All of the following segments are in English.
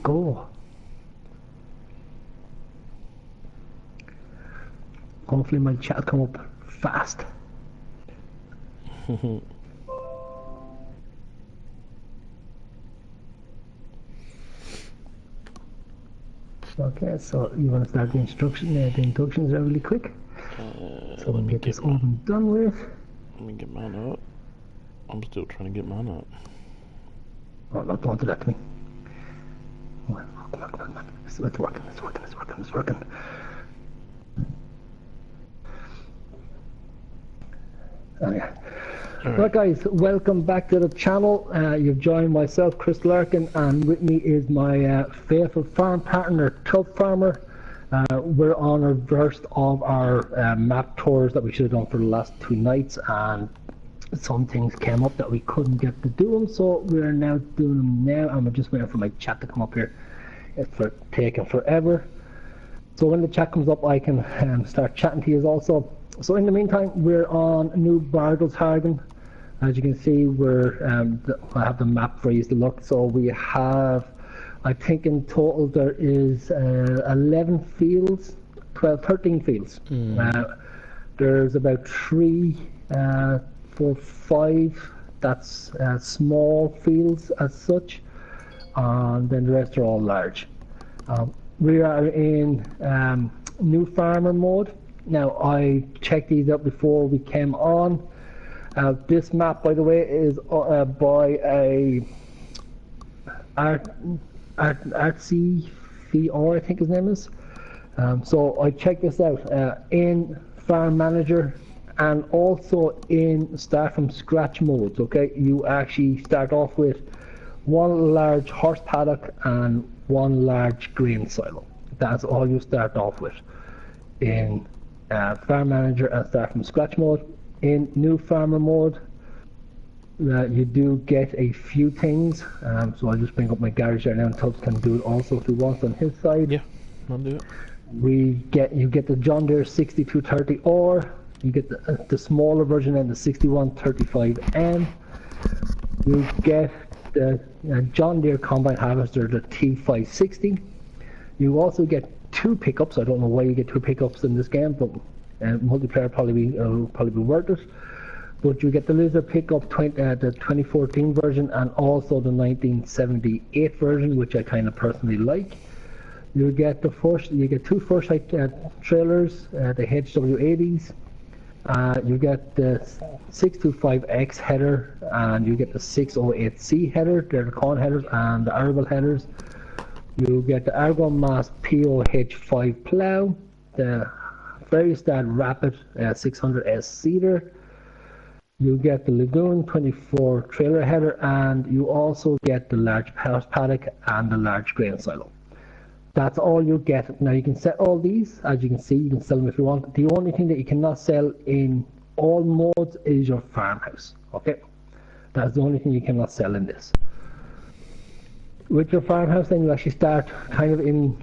go. Hopefully my chat will come up fast. Okay, so you want to start the instruction? The inductions are really quick. So we'll get this all done with. Let me get mine up. I'm still trying to get mine up. Oh, no, don't do that to me. Come on. It's working. Oh, yeah. Right guys, welcome back to the channel. You've joined myself, Chris Larkin, and with me is my faithful farm partner, Tubbfarmer. We're on our first of our map tours that we should have done for the last 2 nights, and some things came up that we couldn't get to do them, so we're now doing them now. I'm just waiting for my chat to come up here. It's taking forever. So when the chat comes up, I can start chatting to you also. So in the meantime, we're on Neu Bartelshagen. As you can see, I have the map for you to look. So we have, I think in total there is 11 fields, 13 fields. There's about 3, 4, 5 that's small fields as such, and then the rest are all large. We are in Neu Farmer mode. Now, I checked these out before we came on. This map, by the way, is by a RCVR, I think his name is. So I checked this out in Farm Manager and also in Start from Scratch modes. Okay, you actually start off with 1 large horse paddock and 1 large grain silo. That's all you start off with in Farm Manager and Start from Scratch mode. In Neu Farmer mode, you do get a few things. So I'll just bring up my garage there now, and Tubbs can do it also if he wants on his side. Yeah, I'll do it. You get the John Deere 6230, or you get the smaller version and the 6135M. You get the John Deere Combine Harvester, the T560. You also get 2 pickups. I don't know why you get 2 pickups in this game, but multiplayer will probably be worth it. But you get the Lizard pickup, the 2014 version, and also the 1978 version, which I kind of personally like. You get 2 Foresight trailers, the HW80s. You get the 625X header, and you get the 608C header. They're the corn headers and the arable headers. You get the Argon Mass POH5 plow, the Veristat Rapid 600S seeder. You get the Lagoon 24 trailer header, and you also get the large horse paddock and the large grain silo. That's all you get. Now you can set all these, as you can see, you can sell them if you want. The only thing that you cannot sell in all modes is your farmhouse. Okay, that's the only thing you cannot sell in this. With your farmhouse, then you actually start kind of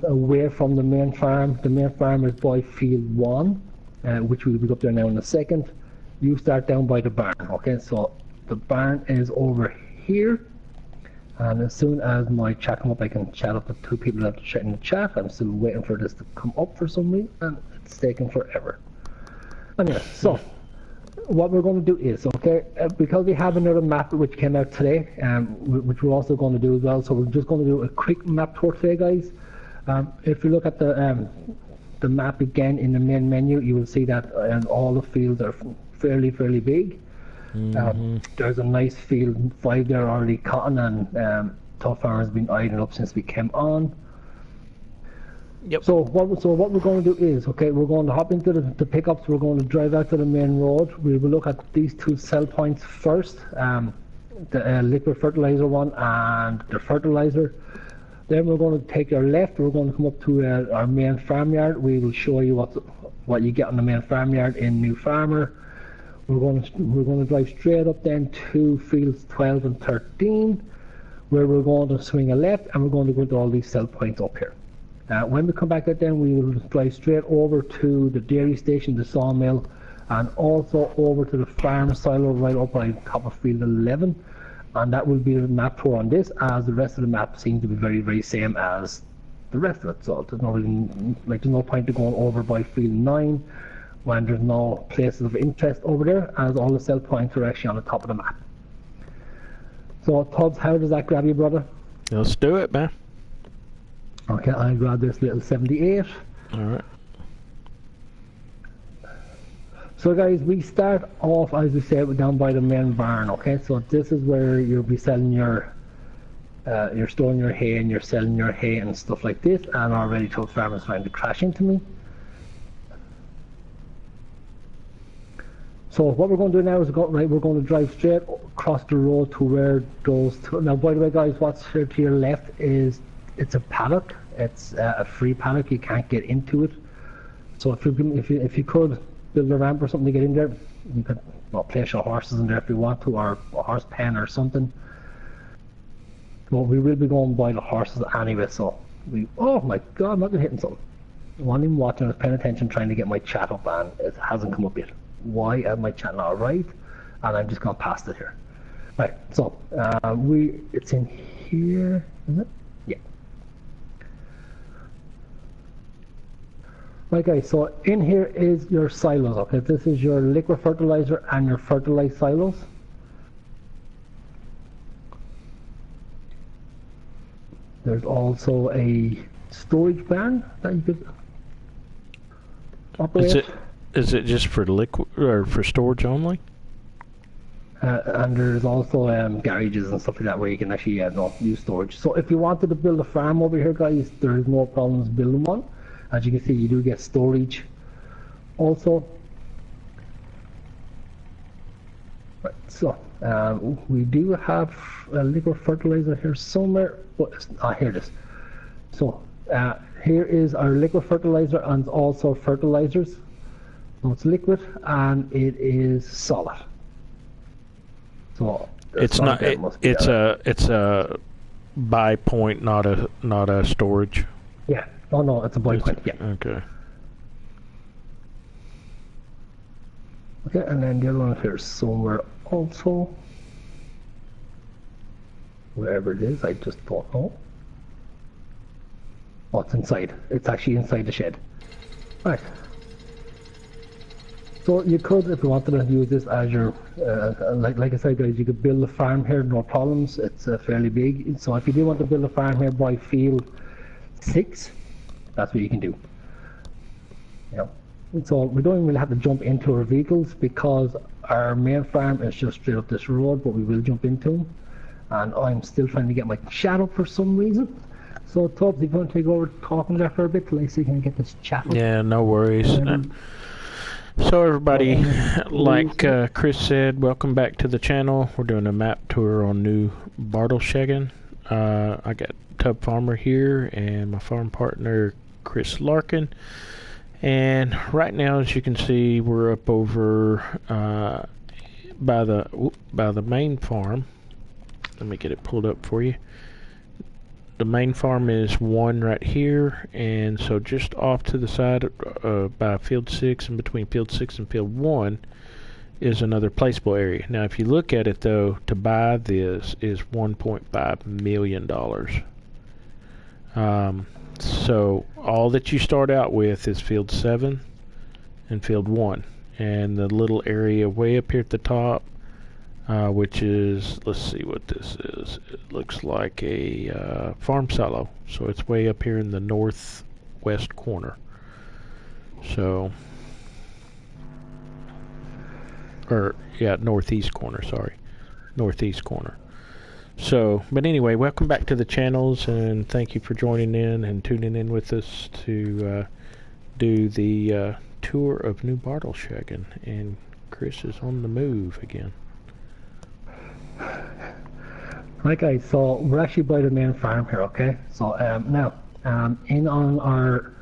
away from the main farm. The main farm is by field 1, which we'll be up there now in a second. You start down by the barn. Okay, so the barn is over here. And as soon as my chat come up, I can chat up with 2 people that have to chat in the chat. I'm still waiting for this to come up for some reason, and it's taking forever. Anyway, so what we're going to do is, okay, because we have another map which came out today, which we're also going to do as well, so we're just going to do a quick map tour today, guys. If you look at the map again in the main menu, you will see that all the fields are fairly big. There's a nice field 5 there already cotton, and Tubbfarmer has been eyeing it up since we came on. Yep. So what we're going to do is, okay, we're going to hop into the pickups. We're going to drive out to the main road. We will look at these 2 sell points first, the liquid fertilizer one and the fertilizer. Then we're going to take our left. We're going to come up to our main farmyard. We will show you what you get on the main farmyard in Neu Farmer. We're going to drive straight up then to fields 12 and 13, where we're going to swing a left, and we're going to go to all these sell points up here. When we come back out, then we will drive straight over to the dairy station, the sawmill, and also over to the farm silo right up on top of field 11. And that will be the map tour on this, as the rest of the map seems to be very, very same as the rest of it. So there's there's no point to going over by field 9 when there's no places of interest over there, as all the sell points are actually on the top of the map. So Tubbs, how does that grab you, brother? Let's do it, man. Okay, I'll grab this little 78. Alright. So guys, we start off, as we said, down by the main barn, okay? So this is where you'll be selling you're storing your hay and you're selling your hay and stuff like this, and already Tubbfarmer's trying to crash into me. So what we're going to do now is we're going to drive straight across the road to where those two. Now, by the way, guys, what's here to your left is it's a paddock. It's a free paddock. You can't get into it. So if you could build a ramp or something to get in there, you could place your horses in there if you want to, or a horse pen or something. But we will be going by the horses anyway. So oh my God, I'm not hitting something. One in watching, I was paying attention, trying to get my chat up, and it hasn't come up yet. Why am my chat not right? And I'm just going past it here. Right, so it's in here, is it? Yeah. Right guys, so in here is your silos, okay? This is your liquid fertilizer and your fertilized silos. There's also a storage barn that you could operate. Is it just for liquid or for storage only? And there's also garages and stuff like that where you can actually use storage. So if you wanted to build a farm over here, guys, there's no problems building one. As you can see, you do get storage also. Right, so we do have a liquid fertilizer here somewhere, but here it is. So here is our liquid fertilizer and also fertilizers. So it's liquid and it is solid. So it's not. It's a buy point, not a storage. Yeah. Oh no, it's a buy point. Yeah. Okay. Okay, and then the other one here somewhere also. Wherever it is, I just don't know. Oh, it's inside. It's actually inside the shed. Right. So you could, if you wanted to use this as your, like I said, guys, you could build a farm here, no problems. It's fairly big. So if you do want to build a farm here by field 6, that's what you can do. Yeah. So we don't even really have to jump into our vehicles because our main farm is just straight up this road, but we will jump into them. And I'm still trying to get my chat up for some reason. So Tubbs, if you want to take over talking there for a bit, let's see if I can get this chat up. Yeah, no worries. So everybody, like Chris said, welcome back to the channel. We're doing a map tour on Neu Bartelshagen. I got Tubbfarmer here and my farm partner Chris Larkin. And right now, as you can see, we're up over by the main farm. Let me get it pulled up for you. The main farm is 1 right here, and so just off to the side by field 6 and between field 6 and field 1 is another placeable area. Now if you look at it though, to buy this is $1.5 million. So all that you start out with is field 7 and field 1, and the little area way up here at the top, which is, let's see what this is. It looks like a farm silo. So it's way up here in the northwest corner. So, or yeah, northeast corner, sorry. Northeast corner. So, but anyway, welcome back to the channels, and thank you for joining in and tuning in with us to do the tour of Neu Bartelshagen. And Chris is on the move again. Right guys, so we're actually by the main farm here, okay? So now, in on our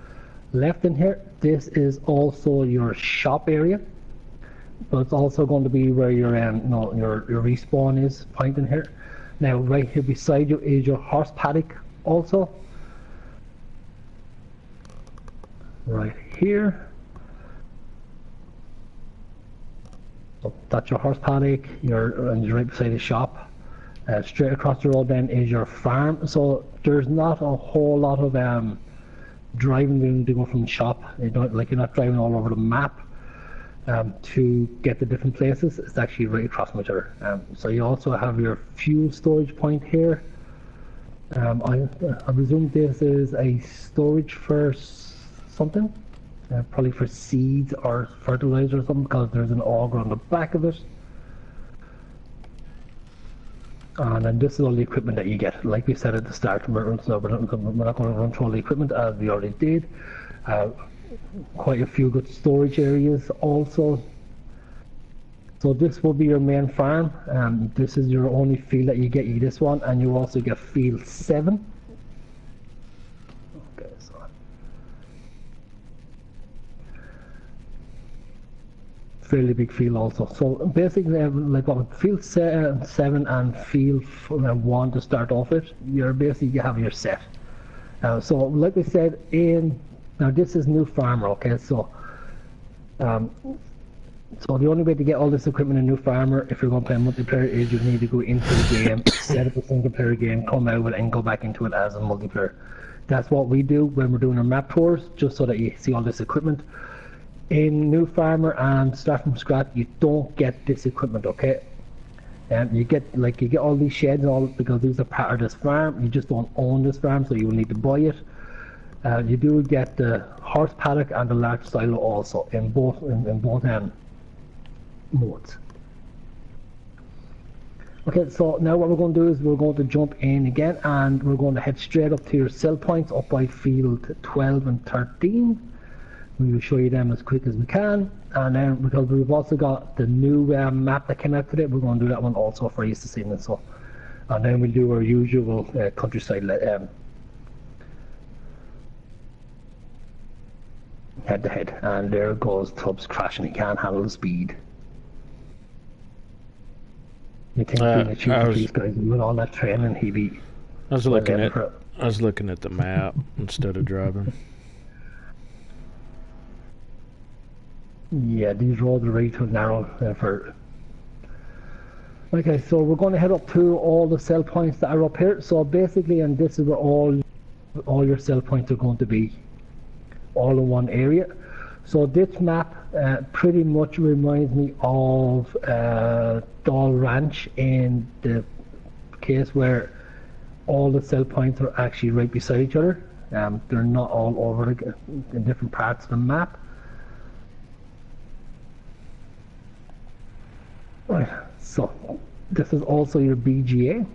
left in here, this is also your shop area, but it's also going to be where your your respawn is, point in here. Now right here beside you is your horse paddock also. Right here. So that's your horse paddock, and you're right beside the shop. Straight across the road then is your farm. So there's not a whole lot of driving to go from the shop. You're not driving all over the map to get to different places. It's actually right across from each other. So you also have your fuel storage point here. I presume this is a storage for something, probably for seeds or fertilizer or something, because there's an auger on the back of it. And then this is all the equipment that you get. Like we said at the start, we're not going to run through all the equipment as we already did. Quite a few good storage areas also. So this will be your main farm. This is your only field that you get. You get this one, and you also get field 7. Okay, so fairly big field also. So basically, like field 7 and field 1 to start off with, you have your set. So like we said, now this is New Farmer. Okay, so so the only way to get all this equipment in New Farmer, if you're going to play multiplayer, is you need to go into the game, set up a single player game, come out with it, and go back into it as a multiplayer. That's what we do when we're doing our map tours, just so that you see all this equipment. In New Farmer and Start From Scratch, you don't get this equipment, okay? You get all these sheds and all, because these are part of this farm. You just don't own this farm, so you will need to buy it. You do get the horse paddock and the large silo also in both modes. Okay, so now what we're going to do is we're going to jump in again, and we're going to head straight up to your sell points up by field 12 and 13. We will show you them as quick as we can, and then because we've also got the new map that came out today, we're going to do that one also for you this evening. So, and then we'll do our usual countryside head to head, and there goes Tubbs crashing. He can't handle the speed. You think being a cheaper these guys with all that training, he'd be. I was looking at the map instead of driving. Yeah, these roads are way too narrow for. Okay, so we're going to head up to all the sell points that are up here. So basically, and this is where all your sell points are going to be, all in one area. So this map pretty much reminds me of Doll Ranch, in the case where all the sell points are actually right beside each other. They're not all over in different parts of the map. Right, so this is also your BGA.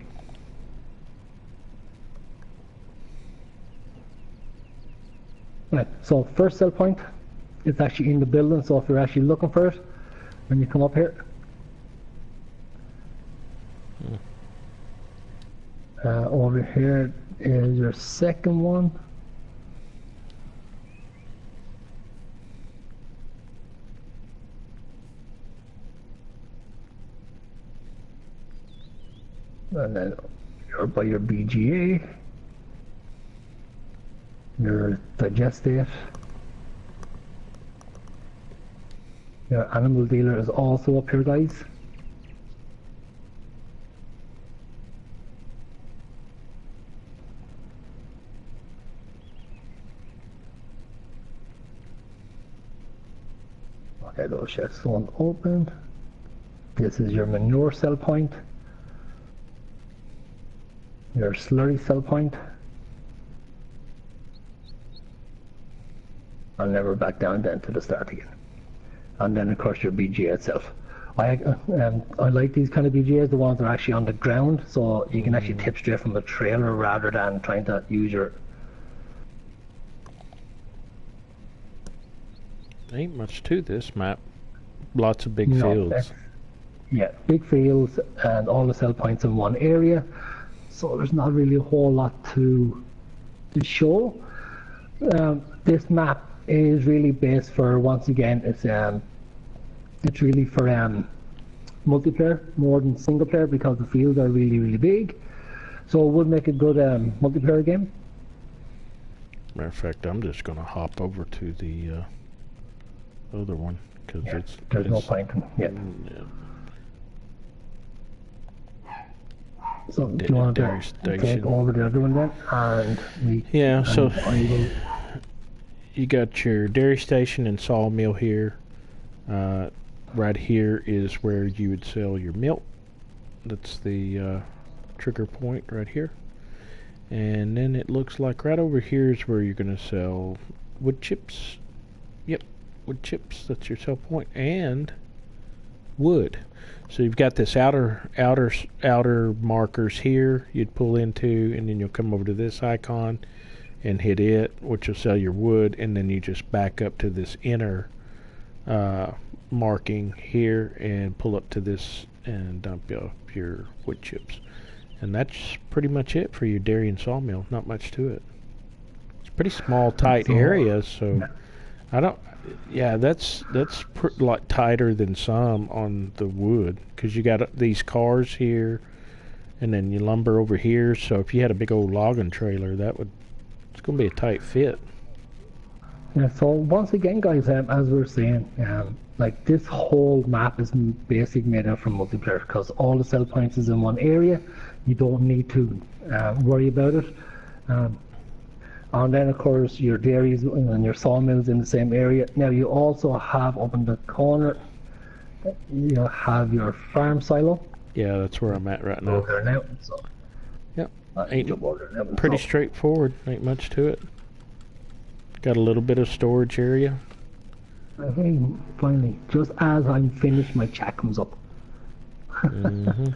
Right, so first sell point, it's actually in the building, so if you're actually looking for it, when you come up here, over here is your second one. And then you're by your BGA, your digestate. Your animal dealer is also up here, guys. Okay, those sheds won't open. This is your manure sell point. Your slurry sell point. I'll never back down then to the start again. And then of course your BGA itself. I like these kind of BGAs, the ones that are actually on the ground, so you can actually tip straight from the trailer rather than trying to use your. There ain't much to this map. Lots of big fields. Yeah, big fields and all the sell points in one area. So there's not really a whole lot to show. This map is really based for, once again, it's really for multiplayer more than single player, because the fields are really, really big. So it would make a good multiplayer game. Matter of fact, I'm just going to hop over to the other one, because there's no point in, yeah. So do you want dairy to take station. over the other one then? And we, Yeah, so I will, you got your dairy station and sawmill here. Right here is where you would sell your milk. That's the trigger point right here. And then it looks like right over here is where you're going to sell wood chips. Yep, wood chips. That's your sell point. And wood. So you've got this outer markers here you'd pull into, and then you'll come over to this icon and hit it, which will sell your wood, and then you just back up to this inner marking here and pull up to this and dump your wood chips. And that's pretty much it for your dairy and sawmill. Not much to it. It's a pretty small, tight area, so I don't. Yeah, that's like tighter than some on the wood, because you got these cars here, and then you lumber over here. So if you had a big old logging trailer, it's going to be a tight fit. Yeah. So once again, guys, as we're saying, like this whole map is basically made out from multiplayer, because all the sell points is in one area. You don't need to worry about it. And then, of course, your dairies and your sawmills in the same area. Now, you also have up in the corner, you have your farm silo. Yeah, that's where I'm at right now. Over there now. So, yep. Pretty straightforward. Ain't much to it. Got a little bit of storage area. Hey, finally, just as I'm finished, my chat comes up. Mm-hmm.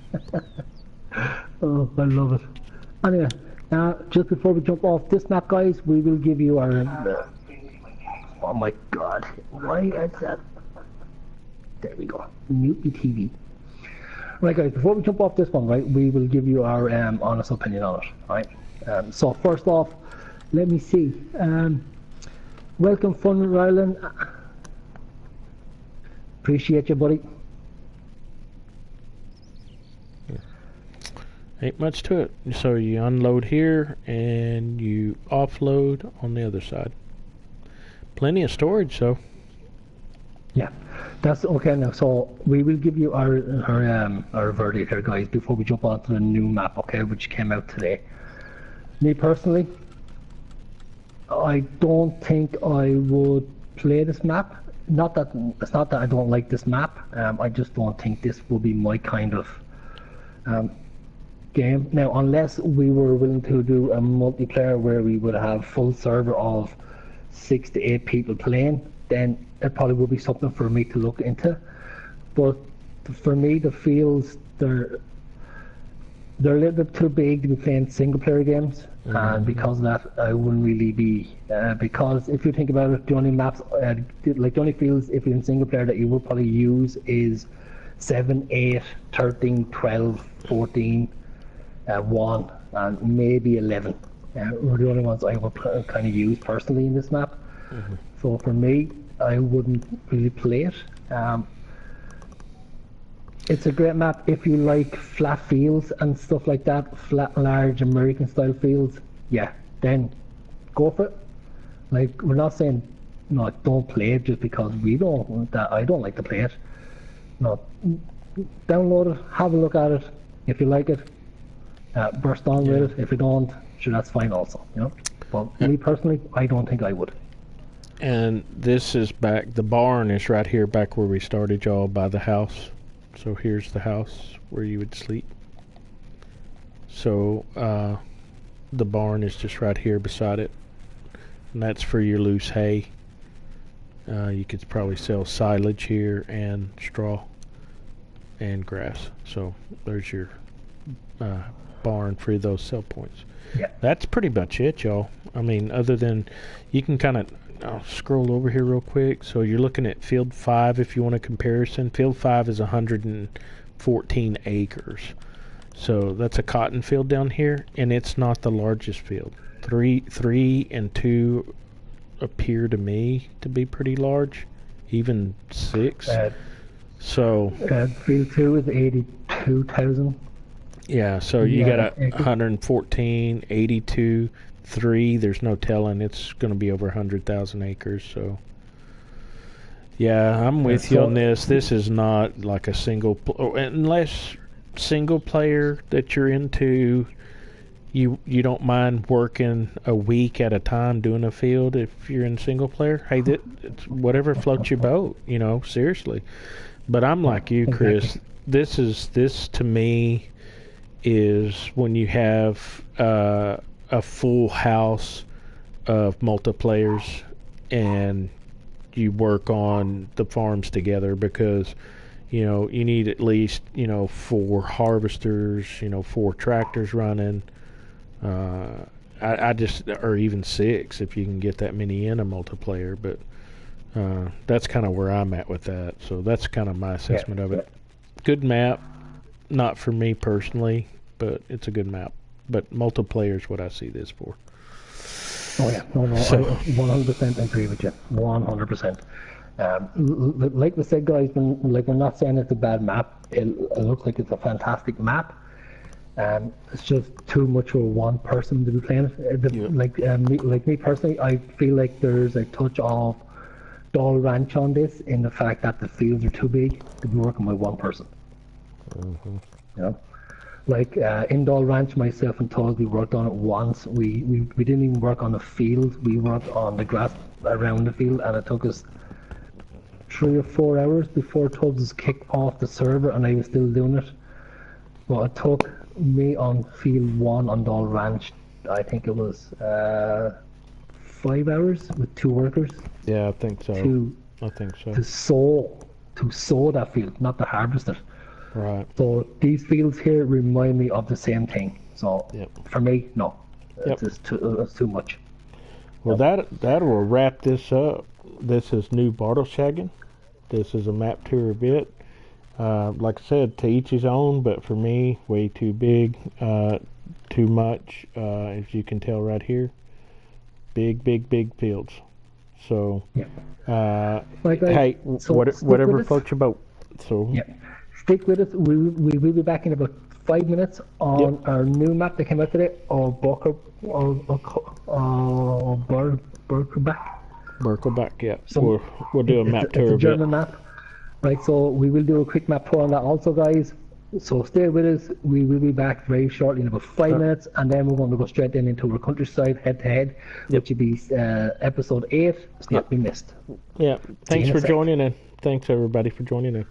Oh, I love it. Anyway. Just before we jump off this map, guys, we will give you our... oh my god, why is that? There we go, mute your TV. Right, guys, before we jump off this one, right, we will give you our honest opinion on it, right? So first off, let me see. Welcome, Fun Ryland. Appreciate you, buddy. Ain't much to it. So you unload here and you offload on the other side. Plenty of storage, though. Yeah, that's okay. Now, so we will give you our verdict here, guys, before we jump onto the new map, okay, which came out today. Me personally, I don't think I would play this map. It's not that I don't like this map. I just don't think this will be my kind of game. Now, unless we were willing to do a multiplayer where we would have full server of 6 to 8 people playing, then it probably would be something for me to look into. But for me, the fields, they're a little bit too big to be playing single player games. Mm-hmm. And because of that, I wouldn't really be, because if you think about it, the only maps, like the only fields if you're in single player that you would probably use is 7, 8, 13, 12, 14, 1, and maybe 11 were the only ones I would kind of use personally in this map. Mm-hmm. So for me, I wouldn't really play it. It's a great map if you like flat fields and stuff like that, flat, large American style fields. Yeah, then go for it. Like, we're not saying no, don't play it just because I don't like to play it. No, download it, have a look at it. If you like it, burst on with it. If you don't, sure, that's fine also, you know. But me personally, I don't think I would. And this is back, the barn is right here back where we started, y'all, by the house. So here's the house where you would sleep. So the barn is just right here beside it. And that's for your loose hay. You could probably sell silage here and straw and grass. So there's your barn for those sell points. Yeah. That's pretty much it, y'all. I mean, other than you can kind of I'll scroll over here real quick. So you're looking at Field 5 if you want a comparison. Field 5 is 114 acres. So that's a cotton field down here, and it's not the largest field. 3 and 2 appear to me to be pretty large, even 6. So Field 2 is 82,000. Yeah, so you got 114, 82, 3. There's no telling. It's going to be over 100,000 acres. So, yeah, I'm with you on this. This is not like a single, unless single player that you're into, you don't mind working a week at a time doing a field if you're in single player. Hey, it's whatever floats your boat, seriously. But I'm like you, Chris. Exactly. This to me is when you have a full house of multiplayers and you work on the farms together, because you need at least 4 harvesters, 4 tractors running. I just, or even 6 if you can get that many in a multiplayer. But that's kind of where I'm at with that. So that's kind of my assessment of it. Good map, not for me personally, but it's a good map. But multiplayer is what I see this for. Oh yeah, no, so, I 100% agree with you, 100%. Like we said, guys, we're not saying it's a bad map. It looks like it's a fantastic map. It's just too much for one person to be playing it. Like me personally, I feel like there's a touch of Doll Ranch on this, in the fact that the fields are too big to be working by one person. Mm-hmm. Like in Doll Ranch, myself and Tubb, we worked on it once. We didn't even work on the field. We worked on the grass around the field, and it took us 3 or 4 hours before Tubbs kicked off the server, and I was still doing it. Well, it took me on field 1 on Doll Ranch, I think it was 5 hours with 2 workers. Yeah, I think so. To sow that field, not to harvest it. Right. So these fields here remind me of the same thing. So for me, no, it's too much. Well, that will wrap this up. This is Neu Bartelshagen. This is a map tour bit. Like I said, to each his own, but for me, way too big, too much. As you can tell right here, big fields. So, hey, whatever floats your boat. So, stick with us. We will be back in about 5 minutes on our new map that came out today, or Birkelbach, yeah. So we'll do a map tour. It's a German map. Right, so we will do a quick map tour on that also, guys. So stay with us. We will be back very shortly in about 5 minutes, and then we're going to go straight into our countryside head-to-head, which will be episode 8, Not Be Missed. Yeah, thanks for joining in. Thanks, everybody, for joining in.